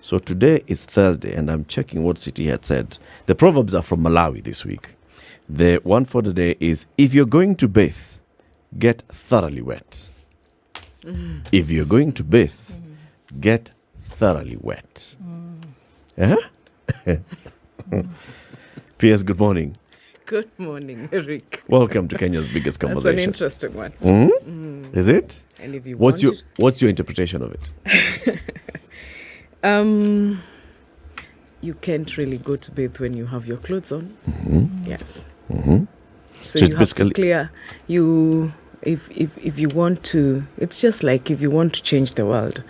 So today is Thursday, and I'm checking what City had said. The proverbs are from Malawi this week. The one for the day is, if you're going to bathe, get thoroughly wet. If you're going to bathe, get thoroughly wet. P.S. Good morning. Good morning, Eric. Welcome to Kenya's biggest conversation. That's an interesting one. Is it? And if you What's your interpretation of it? You can't really go to bed when you have your clothes on. Yes. So it's you have to clear. If you want to, it's just like if you want to change the world,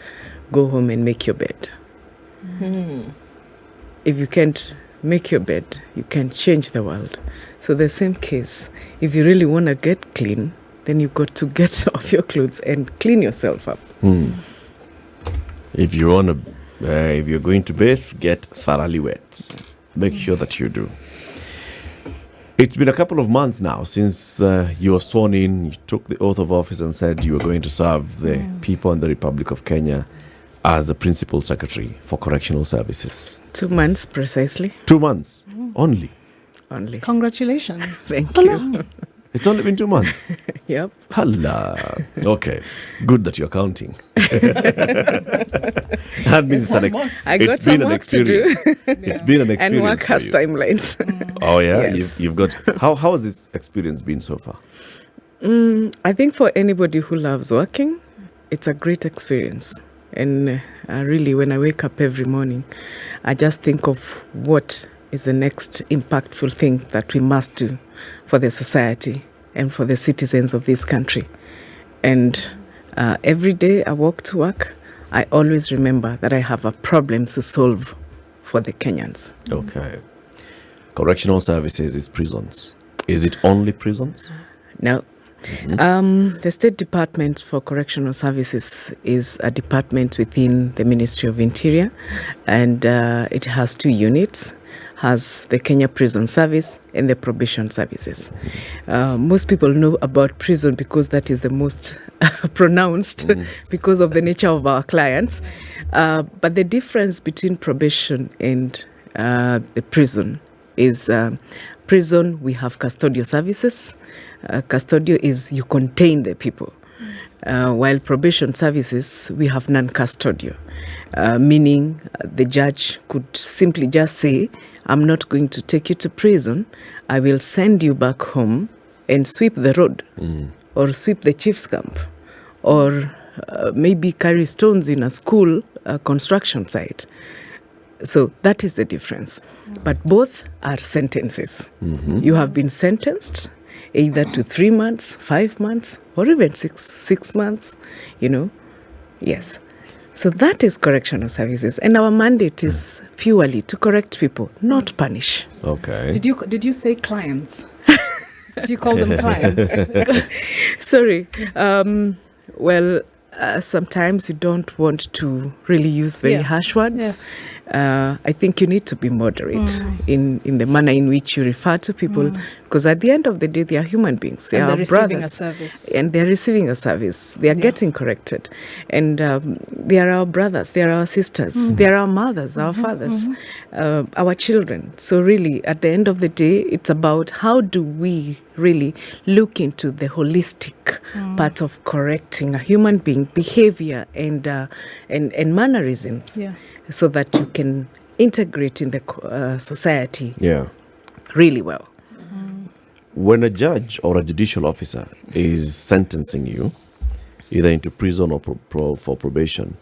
go home and make your bed. If you can't make your bed, you can change the world. So the same case, if you really want to get clean, then you got to get off your clothes and clean yourself up. If you're going to bathe, get thoroughly wet. Make sure that you do. It's been a couple of months now since you were sworn in. You took the oath of office and said you were going to serve the people in the Republic of Kenya as the Principal Secretary for Correctional Services. 2 months precisely. 2 months only. Congratulations. Thank you. It's only been 2 months. Yep. Hala. Okay. Good that you're counting. That means it's been an experience. It's been an experience. And work has timelines. Oh yeah, Yes. you've got. How has this experience been so far? I think for anybody who loves working, it's a great experience. And really, when I wake up every morning, I just think of what is the next impactful thing that we must do for the society and for the citizens of this country. And every day I walk to work, I always remember that I have a problem to solve for the Kenyans. Okay. Correctional services is prisons. Is it only prisons? No. The State Department for Correctional Services is a department within the Ministry of Interior, and it has 2 units. Has the Kenya Prison Service and the Probation Services. Most people know about prison because that is the most pronounced because of the nature of our clients. But the difference between probation and the prison is prison, we have custodial services. Custodial is you contain the people. While probation services, we have non-custodial, meaning the judge could simply just say, I'm not going to take you to prison. I will send you back home and sweep the road or sweep the chief's camp or maybe carry stones in a school construction site. So that is the difference. But both are sentences. You have been sentenced either to 3 months, 5 months, or even six months, Yes. So that is correctional services. And our mandate is purely to correct people, not punish. Okay. Did you say clients? Do you call them clients? Sorry. Sometimes you don't want to really use very harsh words. Yes. I think you need to be moderate in the manner in which you refer to people, because at the end of the day, they are human beings. They are receiving brothers, a service. and they're receiving a service. They are getting corrected, and they are our brothers. They are our sisters. They are our mothers, our fathers, our children. So really, at the end of the day, it's about how do we really look into the holistic part of correcting a human being behavior and mannerisms. So that you can integrate in the society really well. When a judge or a judicial officer is sentencing you, either into prison or for probation,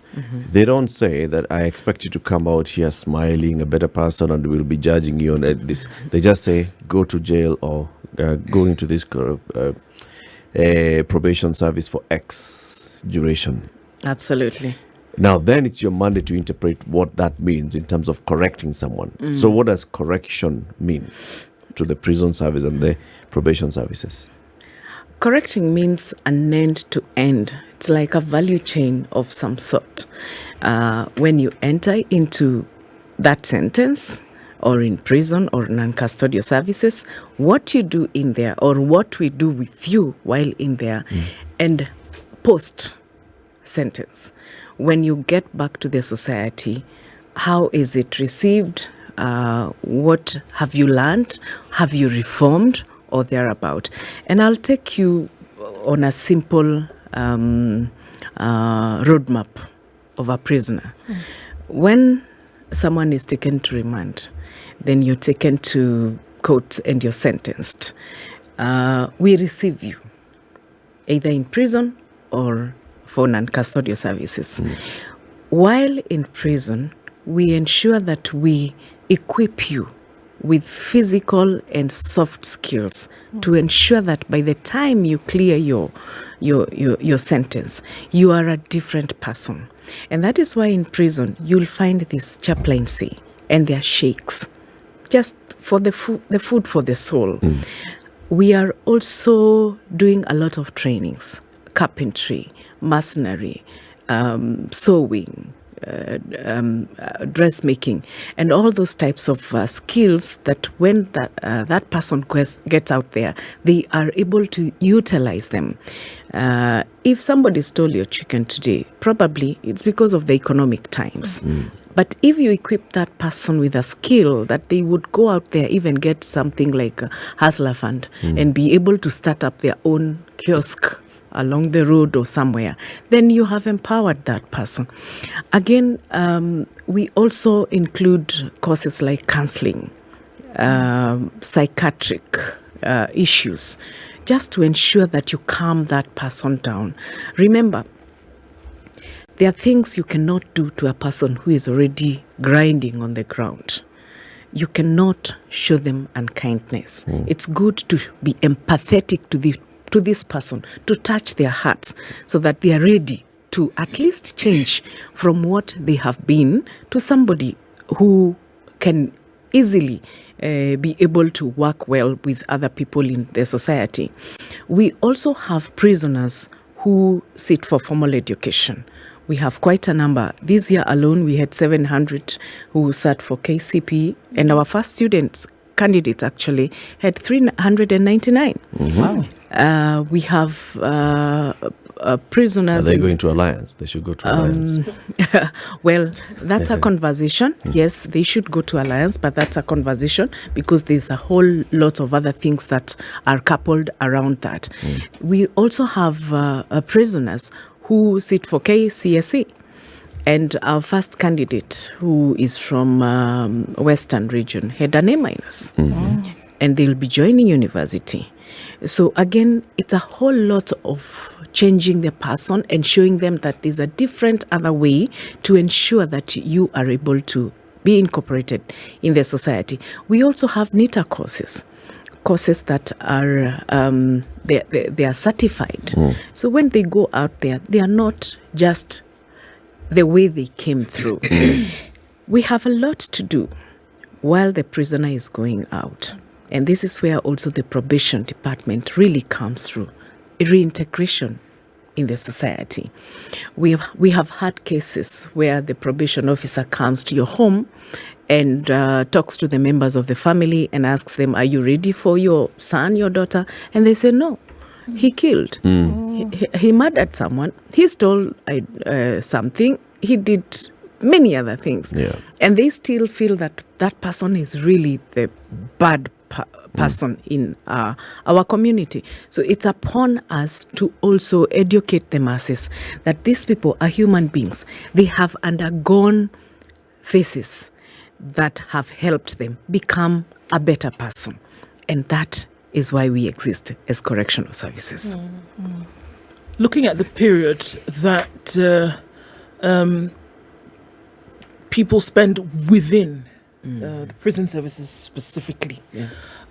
they don't say that I expect you to come out here smiling, a better person, and we'll be judging you on this. They just say go to jail or go into this probation service for X duration. Absolutely. Now, then it's your mandate to interpret what that means in terms of correcting someone. So what does correction mean to the prison service and the probation services? Correcting means an end to end. It's like a value chain of some sort. When you enter into that sentence or in prison or non-custodial services, what you do in there or what we do with you while in there and post sentence. When you get back to the society, how is it received? What have you learned? Have you reformed or thereabout? And I'll take you on a simple roadmap of a prisoner. When someone is taken to remand, then you're taken to court and you're sentenced. We receive you either in prison or for non-custodial services. While in prison, we ensure that we equip you with physical and soft skills to ensure that by the time you clear your sentence, you are a different person. And that is why in prison, you'll find this chaplaincy and their sheikhs, just for the food for the soul. We are also doing a lot of trainings, carpentry, masonry, sewing, dressmaking, and all those types of skills that when that person gets out there, they are able to utilize them. If somebody stole your chicken today, probably it's because of the economic times. But if you equip that person with a skill that they would go out there, even get something like a hustler fund and be able to start up their own kiosk along the road or somewhere, then you have empowered that person. Again, we also include courses like counseling, psychiatric issues, just to ensure that you calm that person down. Remember, there are things you cannot do to a person who is already grinding on the ground. You cannot show them unkindness. It's good to be empathetic to this person, to touch their hearts so that they are ready to at least change from what they have been to somebody who can easily be able to work well with other people in the society. We also have prisoners who sit for formal education. We have quite a number. This year alone, we had 700 who sat for KCP, and our first candidates actually had 399. Wow. We have prisoners. Are they going to Alliance? They should go to Alliance. Well, that's a conversation. Yes, they should go to Alliance, but that's a conversation because there's a whole lot of other things that are coupled around that. We also have prisoners who sit for KCSE. And our first candidate, who is from Western region, had an A-. And they'll be joining university. So again, it's a whole lot of changing the person and showing them that there's a different other way to ensure that you are able to be incorporated in the society. We also have NITA courses that are they are certified. So when they go out there, they are not just the way they came through. We have a lot to do while the prisoner is going out. And this is where also the probation department really comes through. Reintegration in the society. We have had cases where the probation officer comes to your home and talks to the members of the family and asks them, are you ready for your son, your daughter? And they say, no, he killed. He murdered someone. He stole something. He did many other things. Yeah. And they still feel that that person is really the bad person in our community. So it's upon us to also educate the masses that these people are human beings. They have undergone phases that have helped them become a better person. And that is why we exist as correctional services. Looking at the period that people spend within the prison services specifically,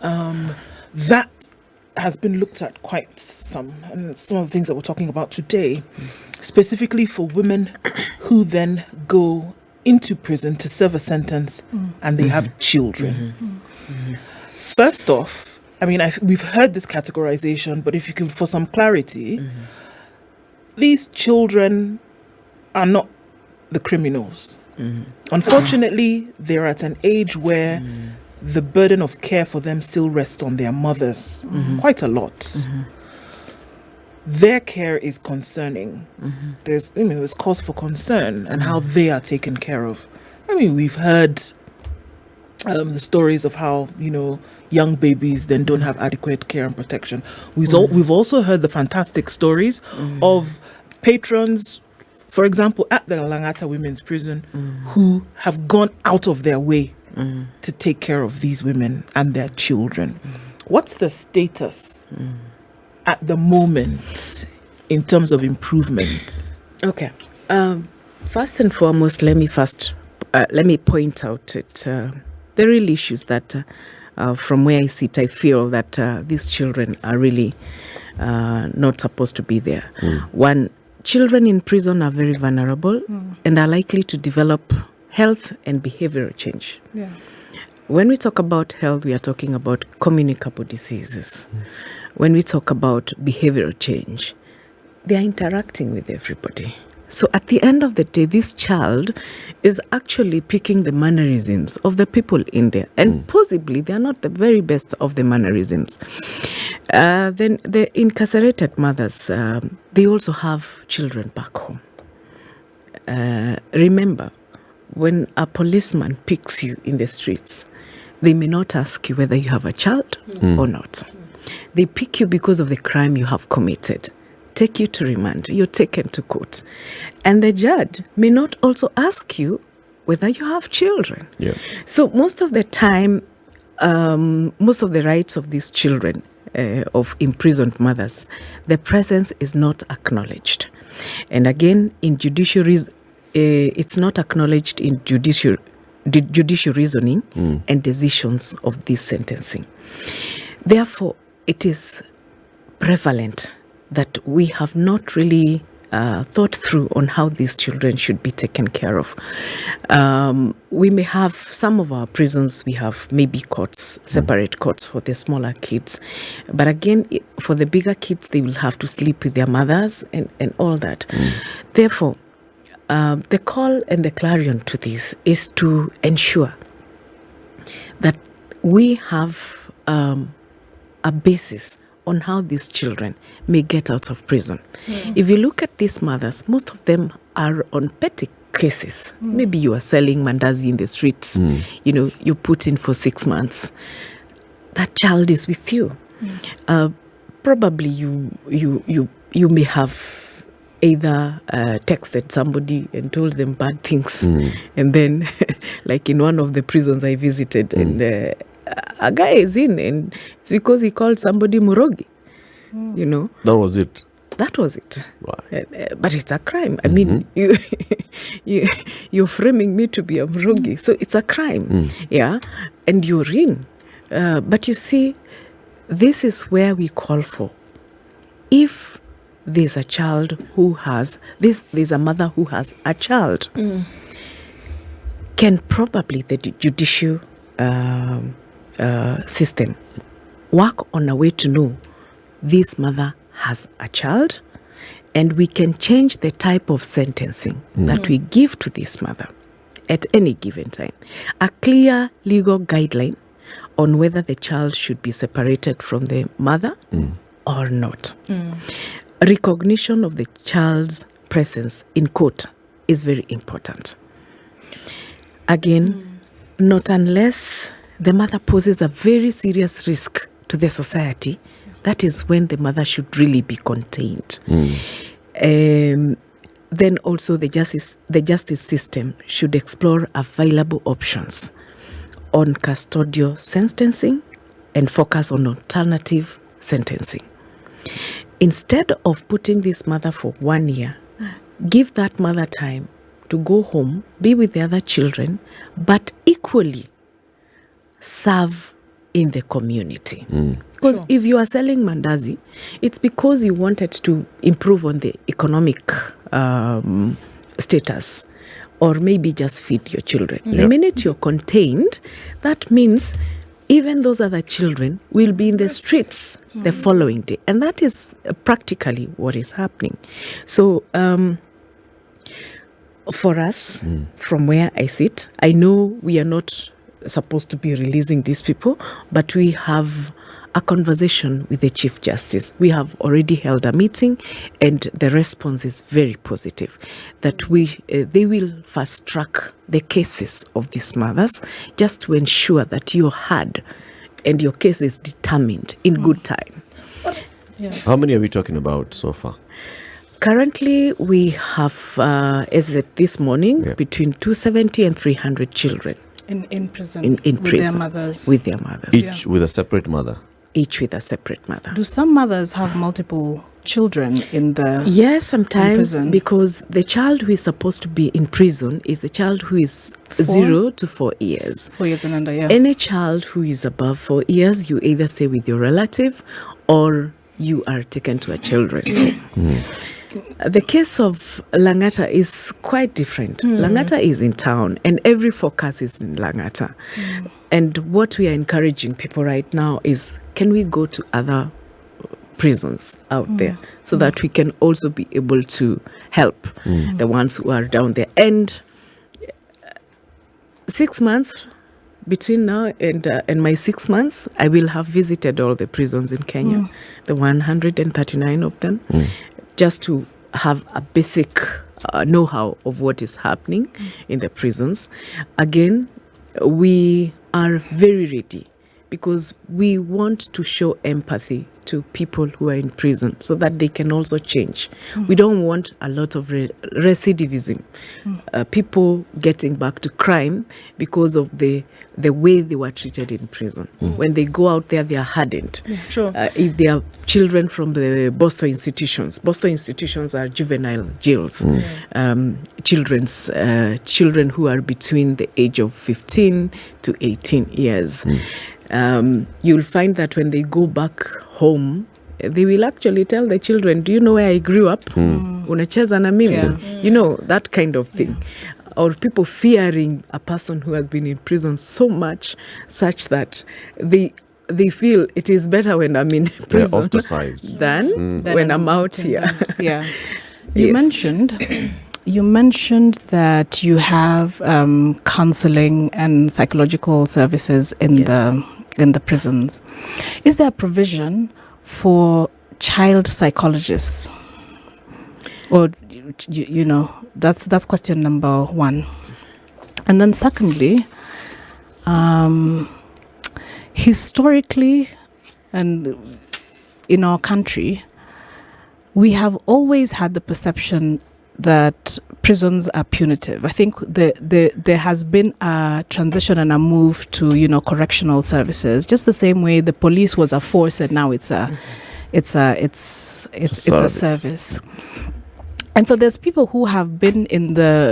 that has been looked at quite some. And some of the things that we're talking about today, specifically for women who then go into prison to serve a sentence and they have children. First off, I mean, we've heard this categorization, but if you could, for some clarity, these children are not the criminals. Unfortunately, they're at an age where the burden of care for them still rests on their mothers, quite a lot. Their care is concerning. There's cause for concern and how they are taken care of. I mean, we've heard the stories of how, young babies then don't have adequate care and protection. We've also heard the fantastic stories of patrons, for example, at the Langata Women's Prison, who have gone out of their way to take care of these women and their children. What's the status at the moment in terms of improvement? Okay. First and foremost, let me point out the real issues that, from where I sit, I feel that these children are really not supposed to be there. One, children in prison are very vulnerable and are likely to develop health and behavioral change. Yeah. When we talk about health, we are talking about communicable diseases. When we talk about behavioral change, they are interacting with everybody. So at the end of the day, this child is actually picking the mannerisms of the people in there. And possibly they are not the very best of the mannerisms. Then the incarcerated mothers, they also have children back home. Remember, when a policeman picks you in the streets, they may not ask you whether you have a child or not. They pick you because of the crime you have committed. Take you to remand, you're taken to court. And the judge may not also ask you whether you have children. Yeah. So most of the time, most of the rights of these children, of imprisoned mothers, the presence is not acknowledged. And again, in judiciaries, it's not acknowledged in judicial reasoning and decisions of this sentencing. Therefore, it is prevalent that we have not really thought through on how these children should be taken care of. We may have some of our prisons, we have maybe courts, separate courts for the smaller kids. But again, for the bigger kids, they will have to sleep with their mothers and all that. Therefore, the call and the clarion to this is to ensure that we have a basis on how these children may get out of prison. If you look at these mothers, most of them are on petty cases. Maybe you are selling mandazi in the streets, you put in for 6 months. That child is with you. Probably you may have either texted somebody and told them bad things. And then, like in one of the prisons I visited, and a guy is in, and it's because he called somebody Murogi. That was it. That was it. Right. But it's a crime. I mean, you're framing me to be a Murogi, so it's a crime. Yeah, and you're in. But you see, this is where we call for, if there's a child who has there's a mother who has a child, can probably the judicial system work on a way to know this mother has a child, and we can change the type of sentencing that we give to this mother at any given time. A clear legal guideline on whether the child should be separated from the mother or not. Recognition of the child's presence in court is very important. Again, not unless the mother poses a very serious risk to the society, that is when the mother should really be contained. Then also the justice system should explore available options on custodial sentencing and focus on alternative sentencing. Instead of putting this mother for 1 year, give that mother time to go home, be with the other children, but equally serve in the community. Because if you are selling mandazi, it's because you wanted to improve on the economic status, or maybe just feed your children. The minute you're contained, that means even those other children will be in the streets the following day. And that is practically what is happening. So for us, from where I sit, I know we are not supposed to be releasing these people, but we have a conversation with the Chief Justice. We have already held a meeting, and the response is very positive, that they will fast track the cases of these mothers just to ensure that you're heard and your case is determined in good time. Yeah. How many are we talking about so far? Currently, we have, as at this morning, between 270 and 300 children In prison. in with prison their mothers. with their mothers. Each with a separate mother. Each with a separate mother. Do some mothers have multiple children in the Yes, sometimes, prison? because the child who is supposed to be in prison is the child who is 0 to 4 years. 4 years and under? Yeah. Any child who is above 4 years, you either stay with your relative or you are taken to a children's home. The case of Langata is quite different. Langata is in town and every focus is in Langata. And what we are encouraging people right now is, can we go to other prisons out there so that we can also be able to help the ones who are down there? And 6 months between now and my 6 months, I will have visited all the prisons in Kenya, the 139 of them, just to have a basic know-how of what is happening in the prisons. Again, we are very ready because we want to show empathy to people who are in prison so that they can also change. We don't want a lot of recidivism, people getting back to crime because of the way they were treated in prison. When they go out there, they are hardened. Sure. If they are children from the Boston institutions are juvenile jails. Children who are between the age of 15 to 18 years. You'll find that when they go back home, they will actually tell the children, do you know where I grew up? Unacheza na mimi? You know, that kind of thing. Or people fearing a person who has been in prison so much, such that they feel it is better when I'm in prison ostracized. than when I'm out here. Yeah. You Yes. mentioned that you have counseling and psychological services in the prisons. Is there a provision for child psychologists? Or you know, that's question number one. And then secondly, historically and in our country, we have always had the perception that prisons are punitive. I think there has been a transition and a move to, you know, correctional services, just the same way the police was a force and now it's a service. And so there's people who have been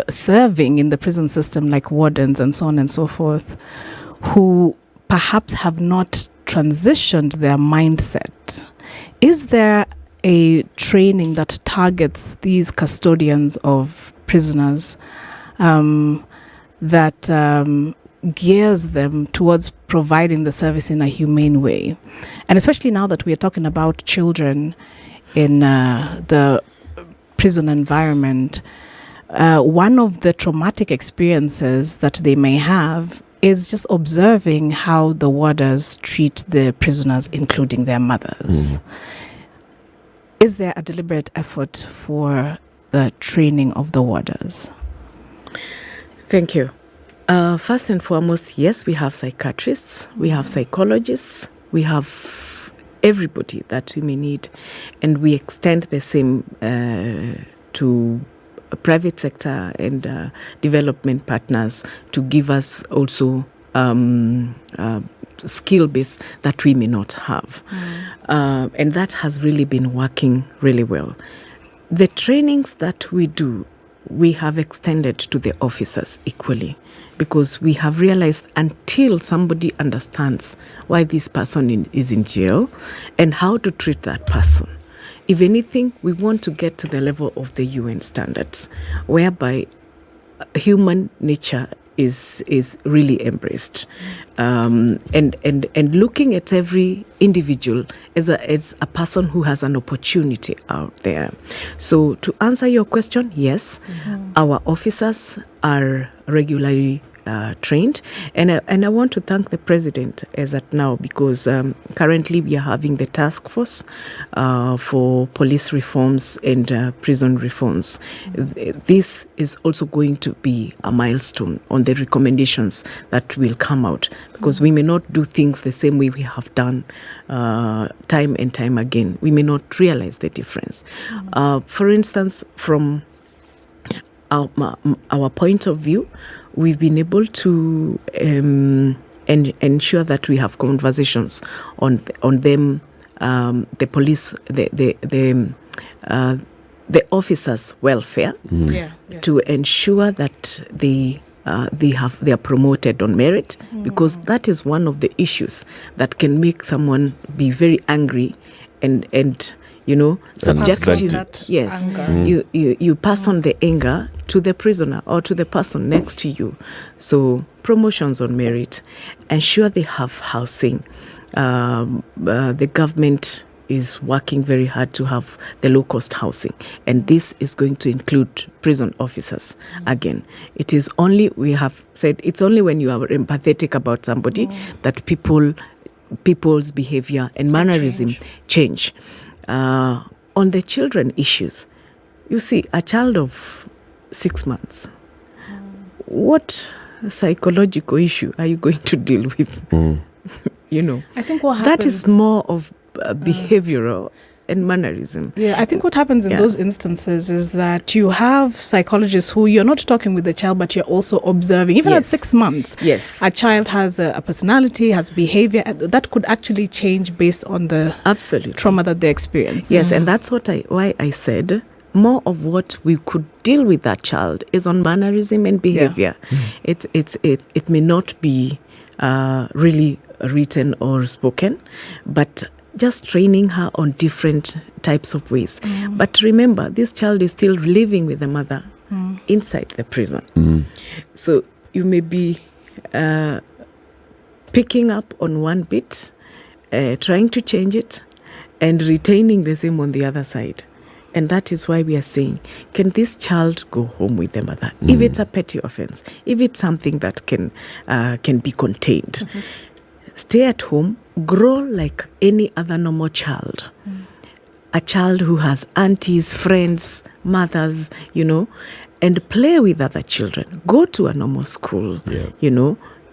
serving in the prison system, like wardens and so on and so forth, who perhaps have not transitioned their mindset. Is there a training that targets these custodians of prisoners that gears them towards providing the service in a humane way? And especially now that we are talking about children in the prison environment, one of the traumatic experiences that they may have is just observing how the warders treat the prisoners, including their mothers. Is there a deliberate effort for the training of the warders? Thank you. First and foremost, yes, we have psychiatrists, we have psychologists, we have everybody that we may need, and we extend the same to private sector and development partners to give us also skill base that we may not have. And that has really been working really well. The trainings that we do, we have extended to the officers equally, because we have realized until somebody understands why this person is in jail and how to treat that person, if anything, we want to get to the level of the UN standards, whereby human nature is really embraced, and looking at every individual as a person who has an opportunity out there. So to answer your question, yes, our officers are regularly trained. And I want to thank the president as at now, because currently we are having the task force for police reforms and prison reforms. This is also going to be a milestone on the recommendations that will come out, because we may not do things the same way we have done time and time again. We may not realize the difference. For instance, from our point of view, we've been able to ensure that we have conversations on them, the police, the officers' welfare, to ensure that they are promoted on merit, because that is one of the issues that can make someone be very angry and subject you. Yes, you pass on the anger to the prisoner or to the person next to you. So promotions on merit, ensure they have housing. The government is working very hard to have the low-cost housing, and this is going to include prison officers. Again, it is only, we have said, it's only when you are empathetic about somebody that people's behavior and mannerism change. On the children issues, you see, a child of 6 months, what psychological issue are you going to deal with? I think what happens, that is more of behavioral and mannerism. Yeah, I think what happens in those instances is that you have psychologists who, you're not talking with the child, but you're also observing. Even at 6 months, a child has a personality, has behavior that could actually change based on the trauma that they experience. Yes, and that's why I said more of what we could deal with that child is on mannerism and behavior. It may not be really written or spoken, but just training her on different types of ways. But remember, this child is still living with the mother inside the prison. So you may be picking up on one bit, trying to change it, and retaining the same on the other side. And that is why we are saying, can this child go home with the mother? If it's a petty offense, if it's something that can be contained, stay at home, grow like any other normal child. A child who has aunties, friends, mothers, and play with other children. Go to a normal school,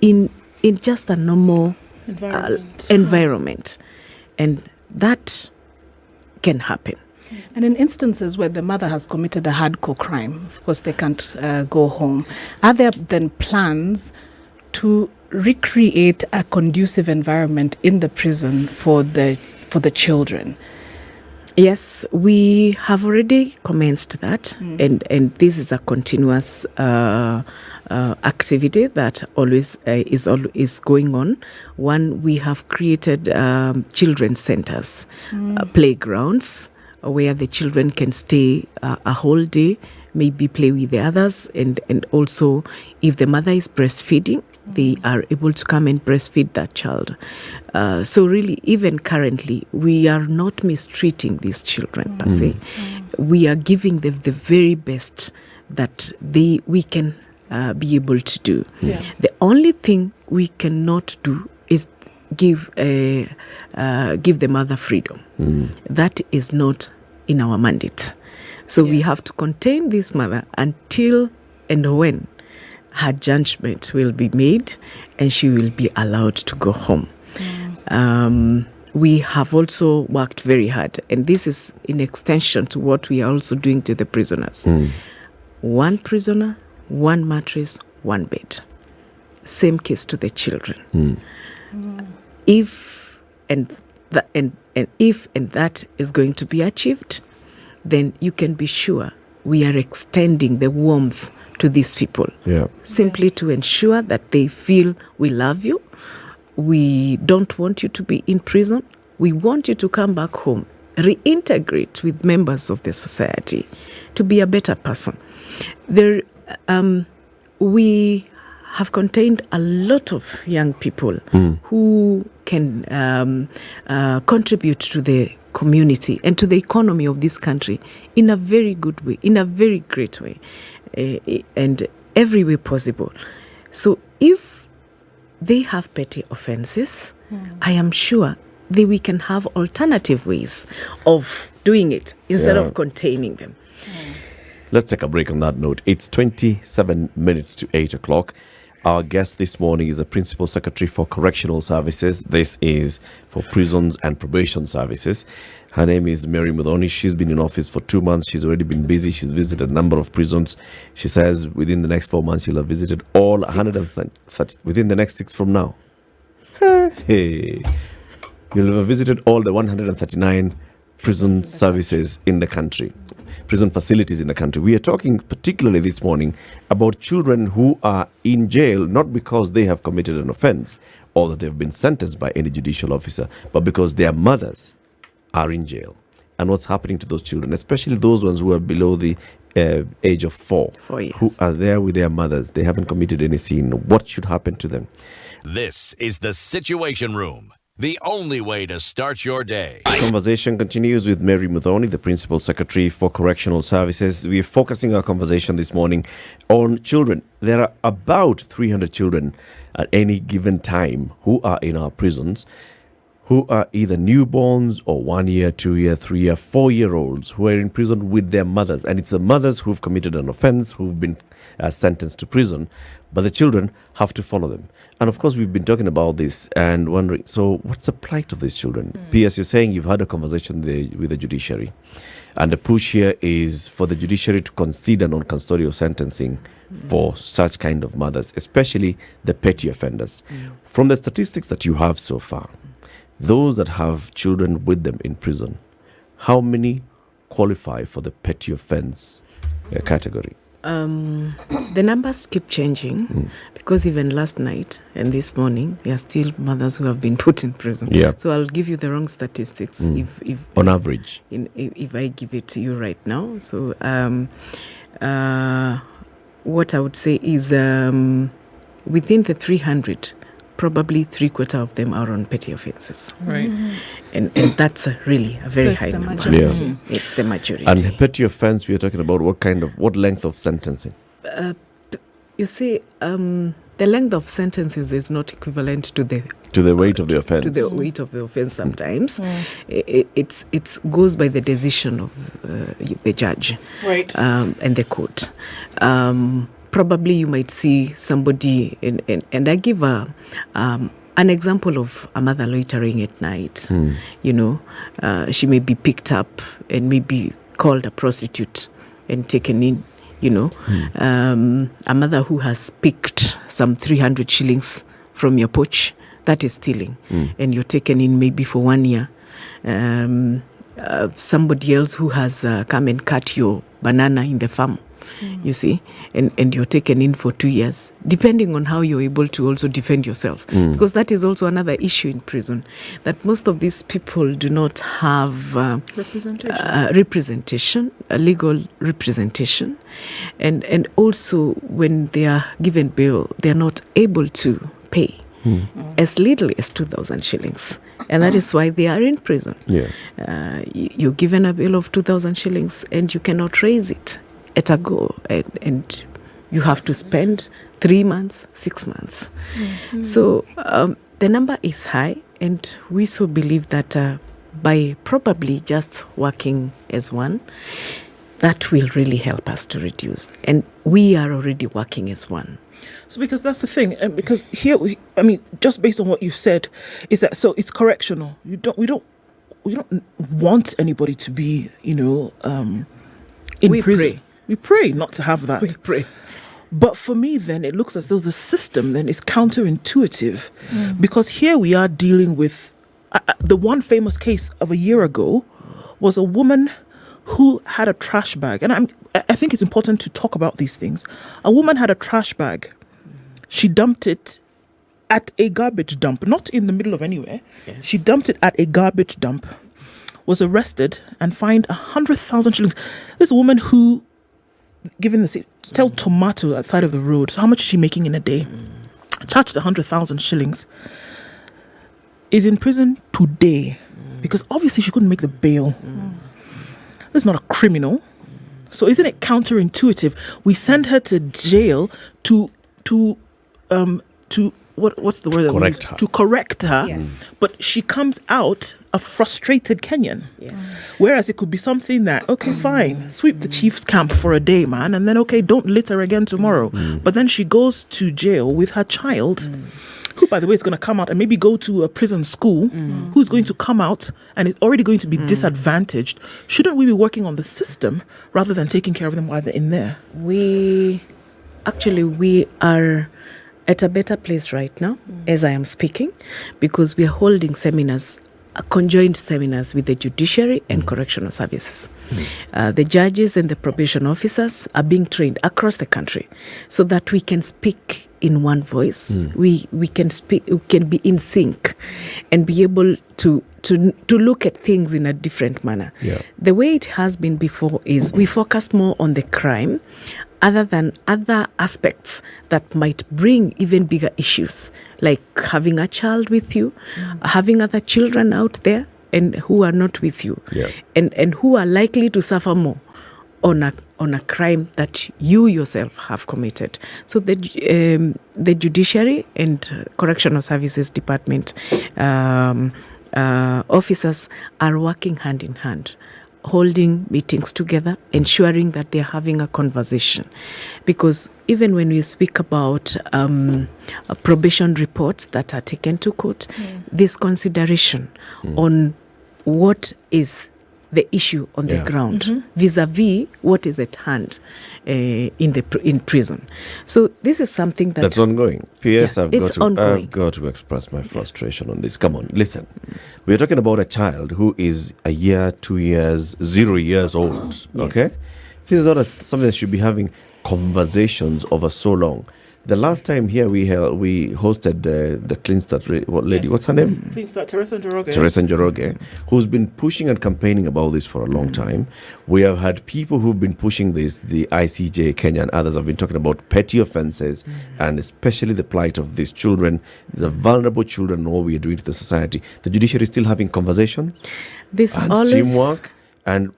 in just a normal environment. And that can happen. And in instances where the mother has committed a hardcore crime, of course they can't go home, are there then plans to recreate a conducive environment in the prison for the children? Yes, we have already commenced that, and this is a continuous activity that always is going on. One, we have created children's centers, playgrounds, where the children can stay a whole day, maybe play with the others, and also if the mother is breastfeeding, they are able to come and breastfeed that child. So really, even currently, we are not mistreating these children per se. We are giving them the very best that we can be able to do. The only thing we cannot do is give the mother freedom. That is not in our mandate. So we have to contain this mother until and when her judgment will be made and she will be allowed to go home. We have also worked very hard, and this is in extension to what we are also doing to the prisoners. One prisoner, one mattress, one bed. Same case to the children. If that is going to be achieved, then you can be sure we are extending the warmth to these people. Simply to ensure that they feel we love you. We don't want you to be in prison. We want you to come back home, reintegrate with members of the society, to be a better person. We have contained a lot of young people who can contribute to the community and to the economy of this country in a very good way, in a very great way, and every way possible. So if they have petty offenses, I am sure that we can have alternative ways of doing it instead of containing them. Let's take a break on that note. It's 27 minutes to 8 o'clock. Our guest this morning is the Principal Secretary for Correctional Services. This is for Prisons and Probation Services. Her name is Mary Muthoni. She's been in office for 2 months. She's already been busy. She's visited a number of prisons. She says within the next 4 months, she'll have visited all 130. Within the next 6 from now. Hey. You'll have visited all the 139 prison services in the country, prison facilities in the country. We are talking particularly this morning about children who are in jail, not because they have committed an offense or that they've been sentenced by any judicial officer, but because their mothers are in jail. And what's happening to those children, especially those ones who are below the age of 4 years, who are there with their mothers. They haven't committed any sin. What should happen to them? This is the Situation Room, the only way to start your day. The conversation continues with Mary Muthoni, the Principal Secretary for Correctional Services. We are focusing our conversation this morning on children. There are about 300 children at any given time who are in our prisons, who are either newborns or 1 year, 2 year, 3 year, 4 year olds who are in prison with their mothers. And it's the mothers who've committed an offense, who've been sentenced to prison, but the children have to follow them. And of course, we've been talking about this and wondering, so what's the plight of these children? P.S., you're saying you've had a conversation with the judiciary. And the push here is for the judiciary to consider non-custodial sentencing for such kind of mothers, especially the petty offenders. From the statistics that you have so far, those that have children with them in prison, how many qualify for the petty offense category? The numbers keep changing because even last night and this morning, there are still mothers who have been put in prison. Yeah. So I'll give you the wrong statistics if on average. If I give it to you right now. So what I would say is within the 300, probably 3/4 of them are on petty offences. Right. And that's really a very high number. majority. Yeah. It's the majority. And petty offense, we are talking about what length of sentencing? You see, the length of sentences is not equivalent to the weight of the offense. To the weight of the offense sometimes. It goes by the decision of the judge, Right. and the court. Probably you might see somebody, and I give an example of a mother loitering at night. You know, she may be picked up and maybe called a prostitute and taken in. You know, a mother who has picked some 300 shillings from your porch, that is stealing, and you're taken in maybe for 1 year. Somebody else who has come and cut your banana in the farm, you see, and you're taken in for 2 years, depending on how you're able to also defend yourself. Because that is also another issue in prison, that most of these people do not have representation, legal representation. And also when they are given bail, they are not able to pay as little as 2,000 shillings. And that is why they are in prison. Yeah. You're given a bill of 2,000 shillings and you cannot raise it at a go, and you have to spend 3 months, 6 months. So the number is high, and we so believe that by probably just working as one, that will really help us to reduce. And we are already working as one. So because that's the thing, and because here just based on what you've said, is that so it's correctional. We don't want anybody to be, in we prison. Pray. We pray not to have that. We pray. But for me, then it looks as though the system then is counterintuitive, because here we are dealing with the one famous case of a year ago was a woman who had a trash bag, and I think it's important to talk about these things. A woman had a trash bag. She dumped it at a garbage dump, not in the middle of anywhere. Yes. She dumped it at a garbage dump, was arrested and fined 100,000 shillings. This woman who, given this, sell tomato at the side of the road. So how much is she making in a day? Charged 100,000 shillings. Is in prison today because obviously she couldn't make the bail. This is not a criminal. So isn't it counterintuitive? We send her to jail to what's the word? correct her. To correct her. Yes. But she comes out a frustrated Kenyan. Yes. Whereas it could be something that, okay, fine, sweep the chief's camp for a day, man, and then, okay, don't litter again tomorrow. But then she goes to jail with her child, who, by the way, is going to come out and maybe go to a prison school, who's going to come out and is already going to be disadvantaged. Shouldn't we be working on the system rather than taking care of them while they're in there? We are at a better place right now as I am speaking, because we are holding seminars, conjoined seminars with the judiciary and correctional services. The judges and the probation officers are being trained across the country so that we can speak in one voice. We can speak, we can be in sync and be able to look at things in a different manner. Yeah. The way it has been before is we focus more on the crime other than other aspects that might bring even bigger issues, like having a child with you, having other children out there and who are not with you, and who are likely to suffer more on a crime that you yourself have committed. So the judiciary and correctional services department officers are working hand in hand, holding meetings together, ensuring that they're having a conversation. Because even when we speak about probation reports that are taken to court, this consideration on what is the issue on the ground vis-a-vis what is at hand in prison. So this is something that's ongoing. PS, Yeah, I've got to express my frustration on this. Come on, listen. We're talking about a child who is a year, 2 years, 0 years old. Okay, this is not something that should be having conversations over so long. The last time here we hosted the Clean Start lady. What's her name? Clean Start, Teresa Njoroge. Teresa Njoroge, who's been pushing and campaigning about this for a long time. We have had people who've been pushing this, the ICJ Kenya and others have been talking about petty offences and especially the plight of these children, the vulnerable children, and what we are doing to the society. The judiciary is still having conversations and teamwork, and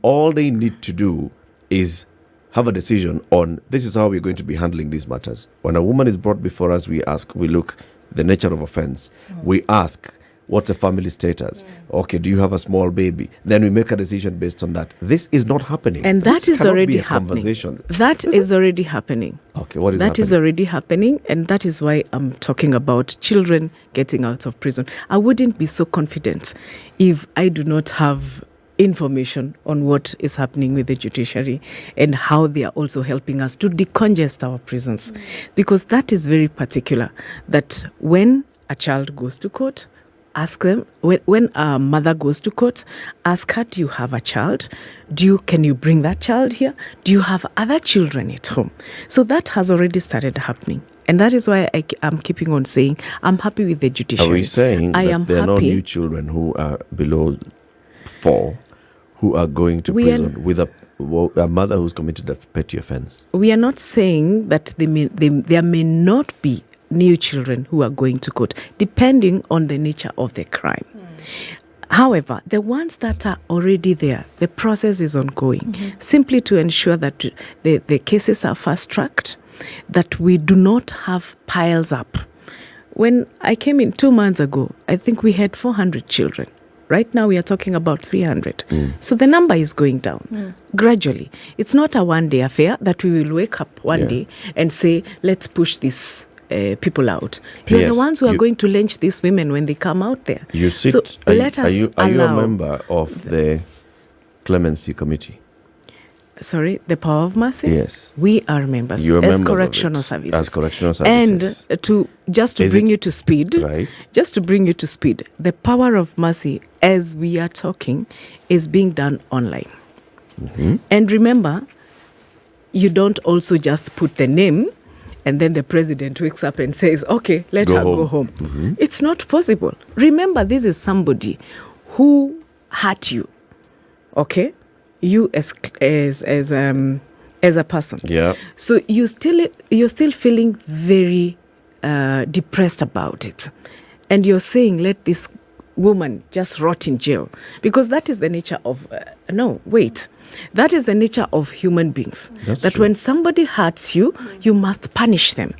all they need to do is have a decision on this is how we're going to be handling these matters. When a woman is brought before us, we look the nature of offense. We ask, what's the family status? Okay, do you have a small baby? Then we make a decision based on that. This is not happening. And this that is cannot already be a happening. Conversation. That is already happening. Okay, what is That happening? is already happening, and that is why I'm talking about children getting out of prison. I wouldn't be so confident if I do not have information on what is happening with the judiciary and how they are also helping us to decongest our prisons. Because that is very particular, that when a child goes to court, ask them, when a mother goes to court, ask her, do you have a child? Can you bring that child here? Do you have other children at home? So that has already started happening. And that is why I'm keeping on saying I'm happy with the judiciary. Are we saying I that am there are no happy. new children who are below 4 who are going to prison with a mother who's committed a petty offense? We are not saying that there may not be new children who are going to court, depending on the nature of the crime. However, the ones that are already there, the process is ongoing, simply to ensure that the cases are fast-tracked, that we do not have piles up. When I came in 2 months ago, I think we had 400 children. Right now, we are talking about 300. So the number is going down gradually. It's not a one-day affair that we will wake up one day and say, let's push these people out. You're the ones who are going to lynch these women when they come out there. You sit. So Are you a member of the Clemency Committee? Sorry, the Power of Mercy? Yes. We are members You are as members correctional of it, services. as correctional services. And to bring you to speed, Right. just to bring you to speed, the Power of Mercy, as we are talking, is being done online. And remember, you don't also just put the name and then the president wakes up and says, okay, let her go home. It's not possible. Remember, this is somebody who hurt you, okay? You as a person. Yeah. So you're still feeling very depressed about it. And you're saying, let this woman just rot in jail, because that is the nature of that is the nature of human beings. That's that true. when somebody hurts you, you must punish them.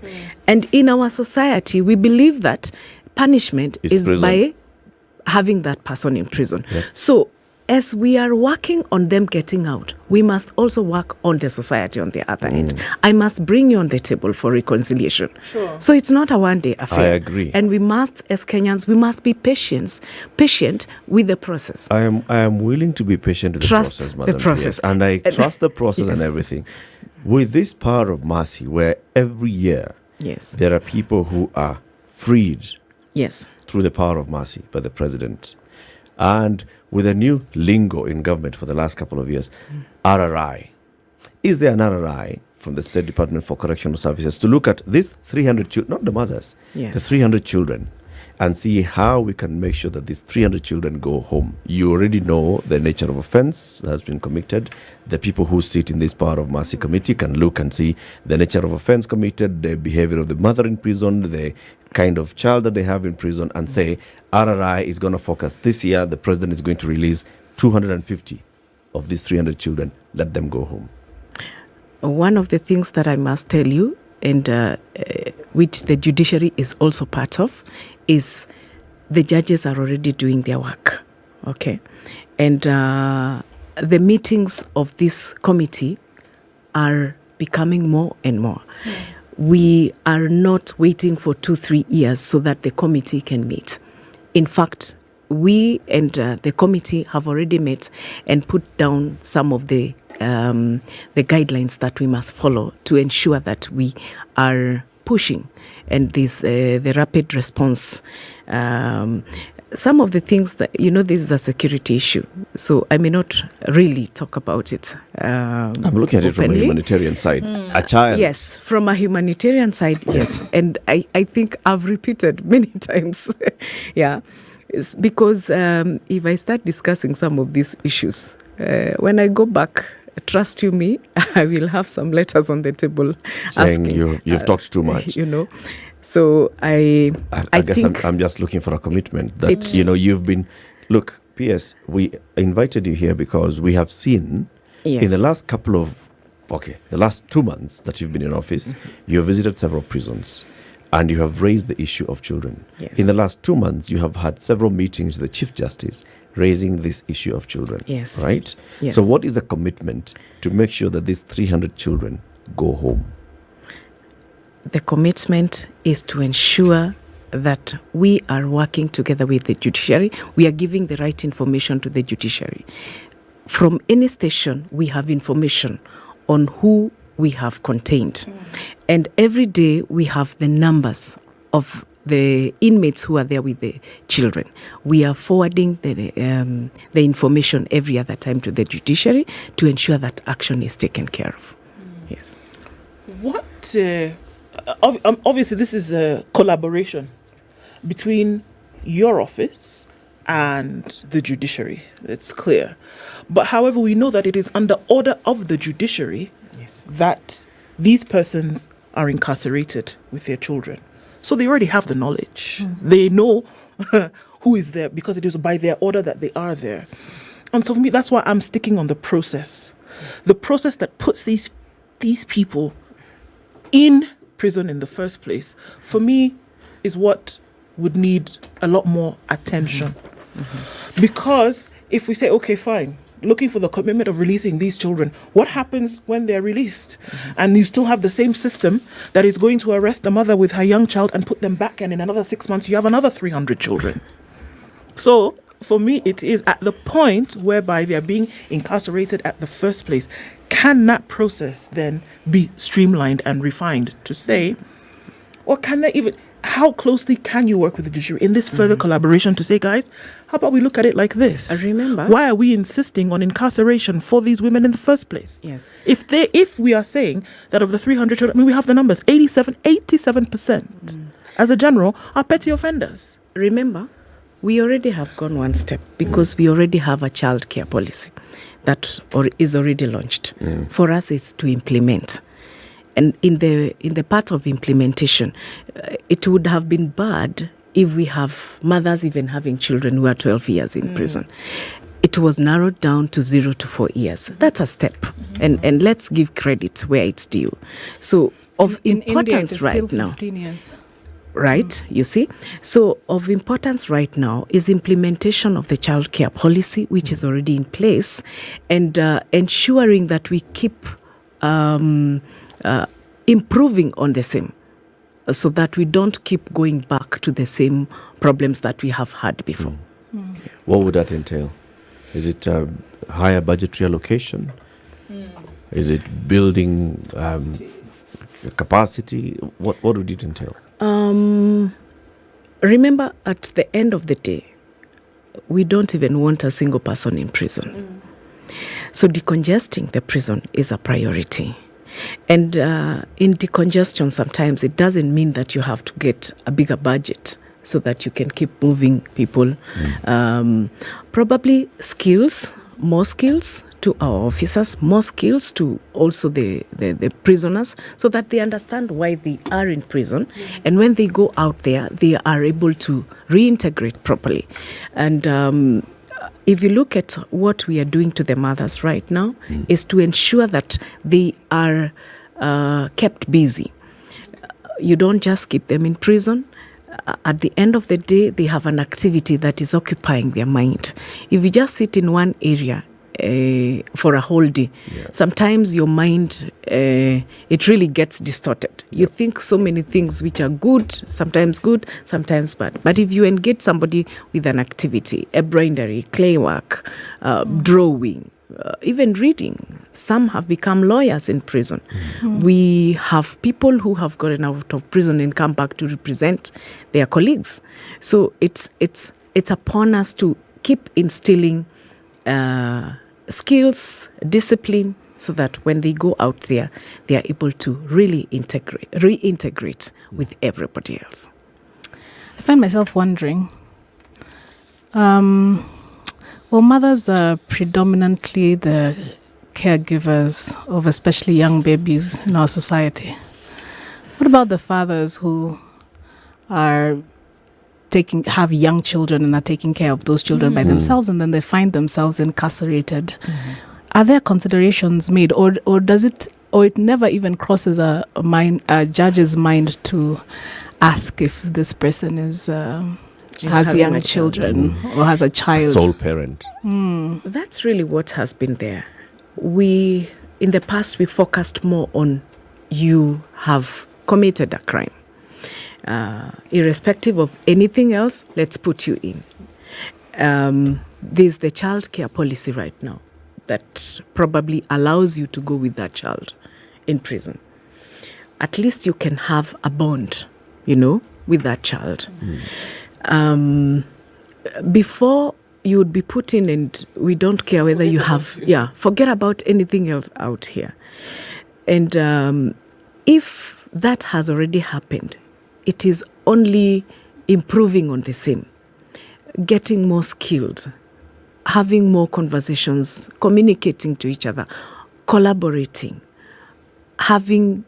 And in our society, we believe that punishment is prison. by having that person in prison. Yep. So as we are working on them getting out, we must also work on the society on the other end. I must bring you on the table for reconciliation. Sure. So it's not a one-day affair. I agree. And we must, as Kenyans, we must be patient with the process. I am willing to be patient with Trust the process, the Madam process. PS, and I trust the process and Yes. everything. With this power of mercy, where every year Yes. there are people who are freed Yes. through the power of mercy by the president, and with a new lingo in government for the last couple of years, RRI. Is there an RRI from the State Department for Correctional Services to look at these 300 children, not the mothers, Yes. the 300 children, and see how we can make sure that these 300 children go home? You already know the nature of offense that has been committed. The people who sit in this Power of Mercy committee can look and see the nature of offense committed, the behavior of the mother in prison, the kind of child that they have in prison, and say RRI is going to focus this year. The president is going to release 250 of these 300 children. Let them go home. One of the things that I must tell you, and which the judiciary is also part of, is the judges are already doing their work. Okay. And the meetings of this committee are becoming more and more. We are not waiting for 2-3 years so that the committee can meet. In fact, we and the committee have already met and put down some of the guidelines that we must follow to ensure that we are pushing and this the rapid response. Some of the things that, this is a security issue, so I may not really talk about it. I'm looking at it from a openly. humanitarian side. A child. Yes, from a humanitarian side, yes. And I think I've repeated many times. Yeah. It's because if I start discussing some of these issues, when I go back, trust you me, I will have some letters on the table Saying asking, you've talked too much. So I guess think I'm just looking for a commitment that, you've been... Look, P.S., we invited you here because we have seen yes. in the last the last 2 months that you've been in office, you have visited several prisons and you have raised the issue of children. Yes. In the last 2 months, you have had several meetings with the Chief Justice raising this issue of children. Yes. Right? Yes. So what is the commitment to make sure that these 300 children go home? The commitment is to ensure that we are working together with the judiciary. We are giving the right information to the judiciary. From any station, we have information on who we have contained. And every day we have the numbers of the inmates who are there with the children. We are forwarding the information every other time to the judiciary to ensure that action is taken care of. Yes. What? Obviously, this is a collaboration between your office and the judiciary. It's clear. But however, we know that it is under order of the judiciary Yes. that these persons are incarcerated with their children. So they already have the knowledge. They know who is there because it is by their order that they are there. And so for me, that's why I'm sticking on the process. The process that puts these people in prison in the first place, for me, is what would need a lot more attention. Because if we say, okay, fine, looking for the commitment of releasing these children, what happens when they're released? And you still have the same system that is going to arrest the mother with her young child and put them back, and in another 6 months you have another 300 children. So for me, it is at the point whereby they're being incarcerated at the first place. Can that process then be streamlined and refined to say, or can they even, how closely can you work with the judiciary in this further collaboration to say, guys, how about we look at it like this? Remember, Why are we insisting on incarceration for these women in the first place? yes. If we are saying that of the 300 children, I mean, we have the numbers, 87% as a general are petty offenders. Remember, we already have gone one step because we already have a child care policy that is already launched. For us, it's to implement. And in the part of implementation, it would have been bad if we have mothers even having children who are 12 years in prison, it was narrowed down to 0 to 4 years. That's a step. And let's give credit where it's due. So of in India, it importance is right still now. 15 years. Right, you see. So of importance right now is implementation of the child care policy, which is already in place, and ensuring that we keep improving on the same, so that we don't keep going back to the same problems that we have had before. What would that entail? Is it a higher budgetary allocation? Is it building capacity? What would it entail? Remember, at the end of the day, we don't even want a single person in prison. So decongesting the prison is a priority. And in decongestion, sometimes it doesn't mean that you have to get a bigger budget so that you can keep moving people. Probably skills, more skills to our officers, more skills to also the prisoners, so that they understand why they are in prison. And when they go out there, they are able to reintegrate properly. And if you look at what we are doing to the mothers right now, is to ensure that they are kept busy. You don't just keep them in prison. At the end of the day, they have an activity that is occupying their mind. If you just sit in one area for a whole day, sometimes your mind, it really gets distorted. You think so many things which are good, sometimes bad. But if you engage somebody with an activity, embroidery, clay work, drawing, even reading, some have become lawyers in prison. We have people who have gotten out of prison and come back to represent their colleagues. So it's upon us to keep instilling skills, discipline, so that when they go out there, they are able to really reintegrate with everybody else. I find myself wondering, well, mothers are predominantly the caregivers of especially young babies in our society. What about the fathers who have young children and are taking care of those children by themselves, and then they find themselves incarcerated? Are there considerations made, or it never even crosses a judge's mind to ask if this person has young children or has a child? A sole parent. That's really what has been there. In the past, we focused more on you have committed a crime. Irrespective of anything else, let's put you in. There's the child care policy right now that probably allows you to go with that child in prison. At least you can have a bond, with that child. Before you would be put in, and we don't care whether you have, forget about anything else out here. And if that has already happened, it is only improving on the same, getting more skilled, having more conversations, communicating to each other, collaborating, having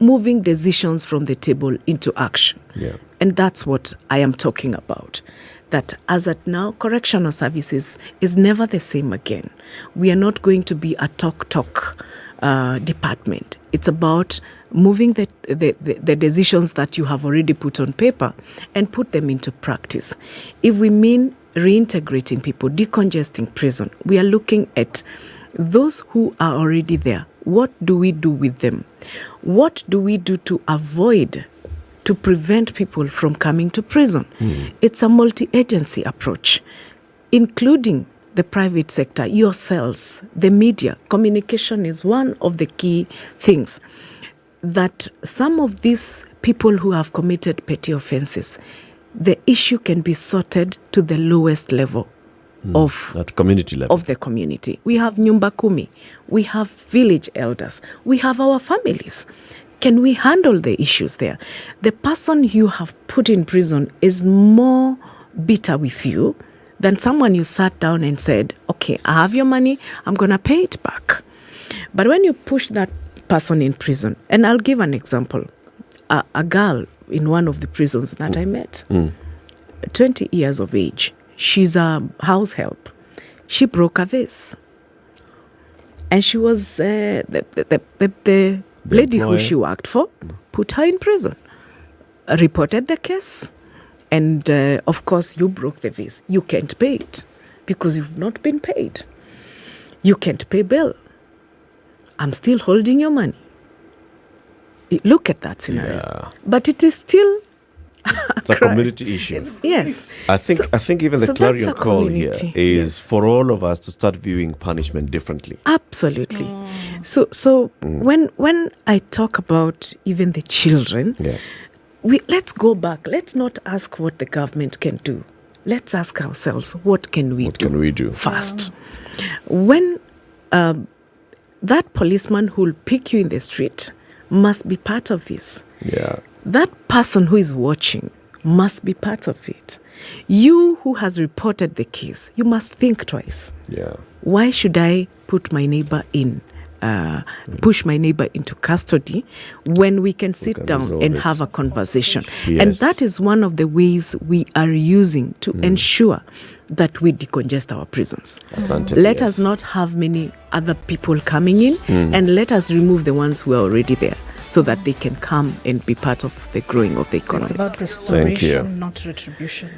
moving decisions from the table into action. And that's what I am talking about. That as at now, correctional services is never the same again. We are not going to be a talk department. It's about moving the decisions that you have already put on paper and put them into practice. If we mean reintegrating people, decongesting prison, we are looking at those who are already there. What do we do with them? What do we do to prevent people from coming to prison? It's a multi-agency approach, including the private sector, yourselves, the media. Communication is one of the key things. That some of these people who have committed petty offenses, the issue can be sorted to the lowest level of at community level of the community. We have Nyumba Kumi, we have village elders, we have our families. Can we handle the issues there? The person you have put in prison is more bitter with you than someone you sat down and said, okay, I have your money, I'm going to pay it back. But when you push that person in prison, and I'll give an example, a girl in one of the prisons that I met. 20 years of age. She's a house help. She broke a vase. And she was the lady who she worked for, put her in prison, reported the case. And of course, you broke the vase. You can't pay it because you've not been paid. You can't pay bail. I'm still holding your money. Look at that scenario. Yeah. But it is still It's a community issue. Yes. I think even the so that's clarion a call here community. is for all of us to start viewing punishment differently. Absolutely. So when I talk about even the children, Yeah. let's go back. Let's not ask what the government can do. Let's ask ourselves, what can we do first? When that policeman who'll pick you in the street must be part of this. Yeah. That person who is watching must be part of it. You who has reported the case, you must think twice. Yeah. Why should I put my neighbor in, push my neighbor into custody when we can sit down resolve and it. have a conversation? Yes. And that is one of the ways we are using to ensure that we decongest our prisons. Asante, Let yes. us not have many other people coming in, and let us remove the ones who are already there, so that they can come and be part of the growing of the So economy. it's about Thank you. restoration, not retribution.